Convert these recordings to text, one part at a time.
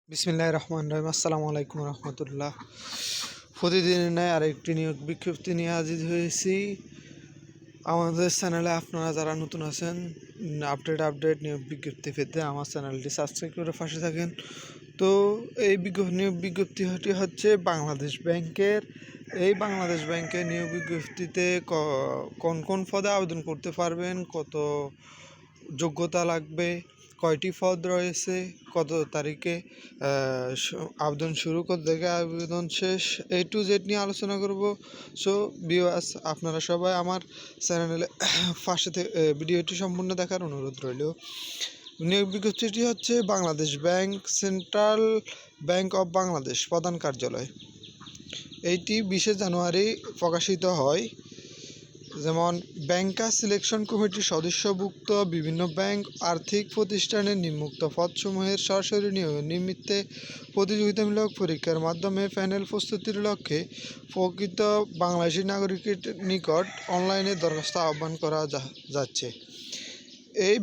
বিসমিল্লাহির রহমানির রহিম। আসসালামু আলাইকুম রহমতুল্লাহ। প্রতিদিনের ন্যায় আরেকটি নিয়োগ বিজ্ঞপ্তি নিয়ে হাজির হয়েছি আমাদের চ্যানেলে। আপনারা যারা নতুন আছেন, আপডেট নিয়োগ বিজ্ঞপ্তি পেতে আমার চ্যানেলটি সাবস্ক্রাইব করে পাশে থাকেন। তো এই নিয়োগ বিজ্ঞপ্তিটি হচ্ছে বাংলাদেশ ব্যাংকের। এই বাংলাদেশ ব্যাংকের নিয়োগ বিজ্ঞপ্তিতে কোন কোন পদে আবেদন করতে পারবেন, কত যোগ্যতা লাগবে, কয়টি পদ রয়েছে, কত তারিখে আবেদন শুরু, কত থেকে আবেদন শেষ, A to Z নিয়ে আলোচনা করব। সো ভিউয়ার্স, আপনারা সবাই আমার চ্যানেলে পাশে থেকে ভিডিওটি সম্পূর্ণ দেখার অনুরোধ রইল। নিয়োগ বিজ্ঞপ্তিটি হচ্ছে Bangladesh bank, central bank of Bangladesh প্রধান কার্যালয়। এইটি 20 জানুয়ারি প্রকাশিত হয়। যেমন ব্যাংকার সিলেকশন কমিটির সদস্যভুক্ত বিভিন্ন ব্যাংক আর্থিক প্রতিষ্ঠানের নিম্নোক্ত পদসমূহের সরাসরি নিয়োগের নিমিত্তে প্রতিযোগিতামূলক পরীক্ষার মাধ্যমে প্যানেল প্রস্তুতির লক্ষ্যে প্রকৃত বাংলাদেশি নাগরিকের নিকট অনলাইনে দরখাস্ত আহ্বান করা যাচ্ছে। এই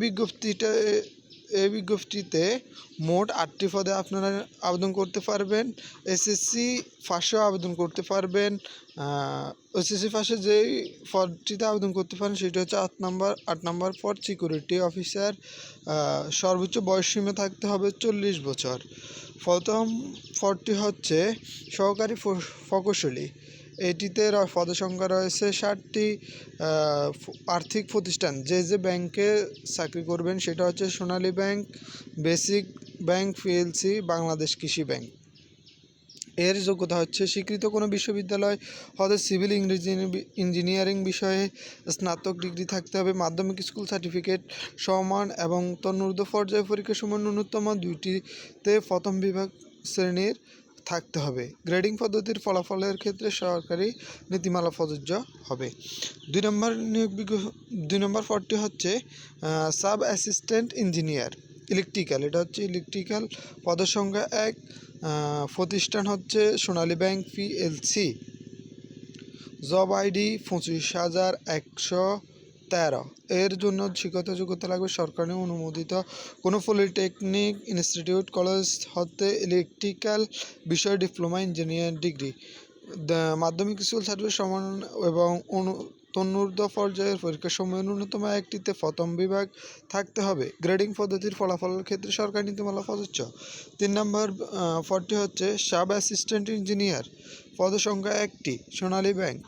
বিজ্ঞপ্তিতে মোট 8টি পদে আপনারা আবেদন করতে পারবেন। এসএসসি পাশেও আবেদন করতে পারবেন। এসএসসি পাশে যেই পদটিতে আবেদন করতে পারেন সেটা হচ্ছে 8 নম্বর পদ সিকিউরিটি অফিসার। সর্বোচ্চ বয়সসীমা থাকতে হবে 40 বছর। প্রথম পদটি হচ্ছে সহকারী প্রকৌশলী। এটিতে পদসংখ্যা রয়েছে 60টি। আর্থিক প্রতিষ্ঠান, যে ব্যাংকে চাকরি করবেন সেটা হচ্ছে Sonali bank, basic bank PLC, Bangladesh Krishi bank. এর যোগ্যতা হচ্ছে স্বীকৃত কোনো বিশ্ববিদ্যালয় হতে সিভিল ইঞ্জিনিয়ারিং বিষয়ে স্নাতক ডিগ্রি থাকতে হবে। মাধ্যমিক স্কুল সার্টিফিকেট সমান এবং তন্মূর্ধ্ব পর্যায়ে পরীক্ষাসমূহ ন্যূনতম 2টিতে প্রথম বিভাগ শ্রেণীর থাকতে হবে। গ্রেডিং পদ্ধতির ফলাফলের ক্ষেত্রে সরকারি নীতিমালা প্রযোজ্য হবে। 2 নম্বর পদটি হচ্ছে সাব অ্যাসিস্ট্যান্ট ইঞ্জিনিয়ার ইলেকট্রিক্যাল। এটা হচ্ছে ইলেকট্রিক্যাল। পদের সংখ্যা 1। প্রতিষ্ঠান হচ্ছে Sonali bank PLC. Job ID 25,113। এর জন্য শিক্ষাগত যোগ্যতা লাগবে সরকারি অনুমোদিত কোনো পলিটেকনিক ইনস্টিটিউট কলেজ হতে ইলেকট্রিক্যাল বিষয়ে ডিপ্লোমা ইঞ্জিনিয়ার ডিগ্রি। মাধ্যমিক স্কুল সার্টিফিকেট সমান এবং তন্মূর্ধ্ব পর্যায়ের পরীক্ষাসমূহ ন্যূনতম একটিতে প্রথম বিভাগ থাকতে হবে। গ্রেডিং পদ্ধতির ফলাফলের ক্ষেত্রে সরকারি নীতিমালা প্রযোজ্য। 3 নম্বর পদটি হচ্ছে সাব অ্যাসিস্ট্যান্ট ইঞ্জিনিয়ার। পদের সংখ্যা 1টি। সোনালী ব্যাংক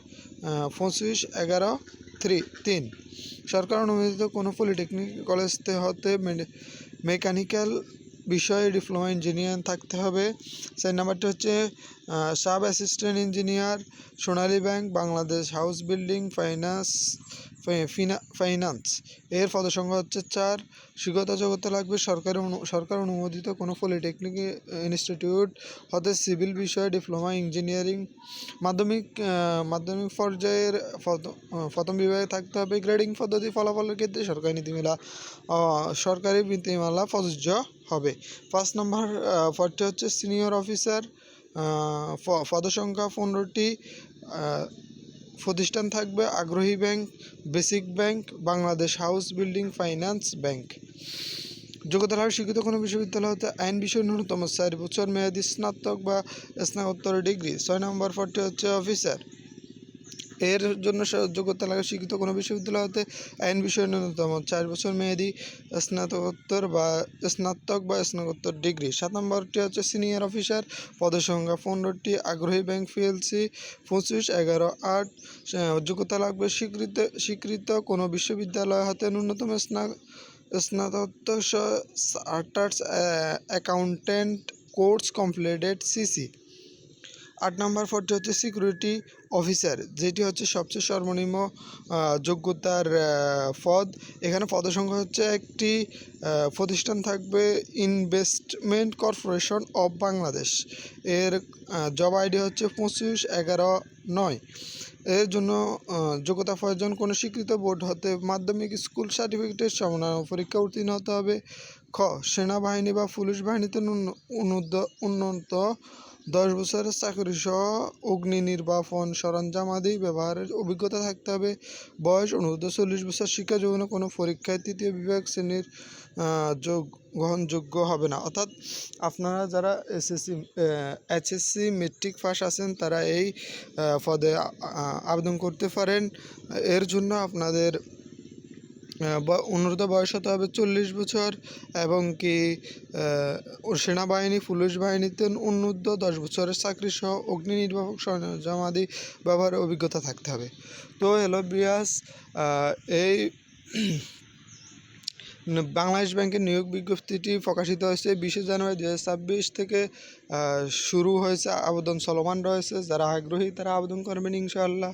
25,11,3। সরকার অনুমোদিত কোনো পলিটেকনিক কলেজ হতে মেকানিক্যাল বিষয়ে ডিপ্লোমা ইঞ্জিনিয়ার থাকতে হবে। 4 নম্বরটি হচ্ছে sub assistant engineer, Sonali bank, Bangladesh house building finance. এর পদসংখ্যা হচ্ছে 4। শিক্ষাগত যোগ্যতা লাগবে সরকার অনুমোদিত কোনো পলিটেকনিক ইনস্টিটিউট হতে সিভিল বিষয়ে ডিপ্লোমা ইঞ্জিনিয়ারিং। মাধ্যমিক পর্যায়ের প্রথম বিভাগে থাকতে হবে। গ্রেডিং পদ্ধতি ফলাফলের ক্ষেত্রে সরকারি নীতিমালা প্রযোজ্য হবে। 5 নম্বর পদটি হচ্ছে সিনিয়র অফিসার। পদসংখ্যা 15টি। প্রতিষ্ঠান থাকবে আগ্রহী bank, basic bank, Bangladesh house building finance bank. যোগ্যতা লাগবে স্বীকৃত কোনো বিশ্ববিদ্যালয় হতে আইন বিষয়ে ন্যূনতম 4 বছর মেয়াদী স্নাতক বা স্নাতকোত্তর ডিগ্রি। 6 নম্বর পদটি হচ্ছে অফিসার। এর জন্য যোগ্যতা লাগে স্বীকৃত কোনো বিশ্ববিদ্যালয় হতে আইন বিষয়ে ন্যূনতম 4 বছর মেয়াদী স্নাতক বা স্নাতকোত্তর ডিগ্রি। 7 নম্বরটি হচ্ছে সিনিয়র অফিসার। পদের সংখ্যা 15টি। আগ্রহী ব্যাংক পিএলসি 25,11,8। যোগ্যতা লাগবে স্বীকৃত কোনো বিশ্ববিদ্যালয় হতে ন্যূনতম স্নাতকোত্তর chartered accountant course completed CC. 8 নম্বর পদটি হচ্ছে সিকিউরিটি অফিসার, যেটি হচ্ছে সবচেয়ে সর্বনিম্ন যোগ্যতার পদ। এখানে পদের সংখ্যা হচ্ছে 1টি। প্রতিষ্ঠান থাকবে ইনভেস্টমেন্ট কর্পোরেশন অফ বাংলাদেশ। এর জব আইডি হচ্ছে 25,11,9। এর জন্য যোগ্যতা প্রয়োজন কোনো স্বীকৃত বোর্ড হতে মাধ্যমিক স্কুল সার্টিফিকেটের সমন্বয় পরীক্ষা উত্তীর্ণ হতে হবে। খ সেনাবাহিনী বা পুলিশ বাহিনীতে উন্নত 10 বছরের চাকরিসহ অগ্নি নির্বাপন সরঞ্জাম আদি ব্যবহারের অভিজ্ঞতা থাকতে হবে। বয়স অনূর্ধ্ব 40 বছর। শিক্ষা যোগ্য কোনো পরীক্ষায় 3য় বিভাগ শ্রেণীর গ্রহণযোগ্য হবে না। অর্থাৎ আপনারা যারা এইচএসসি মেট্রিক পাস আছেন তারা এই পদে আবেদন করতে পারেন। এর জন্য আপনাদের অনুরোধ বয়স হতে হবে 40 বছর এবং কি সেনাবাহিনী পুলিশ বাহিনীতে অনূর্ধ্ব 10 বছরের চাকরি সহ অগ্নি নির্বাপক সরঞ্জাম আদি ব্যবহারের অভিজ্ঞতা থাকতে হবে। তো হ্যালো ভিউয়ার্স, এই বাংলাদেশ ব্যাংকের নিয়োগ বিজ্ঞপ্তিটি প্রকাশিত হয়েছে 20 জানুয়ারি 2026 থেকে শুরু হয়েছে। আবেদন চলমান রয়েছে। যারা আগ্রহী তারা আবেদন করবেন ইনশাআল্লাহ।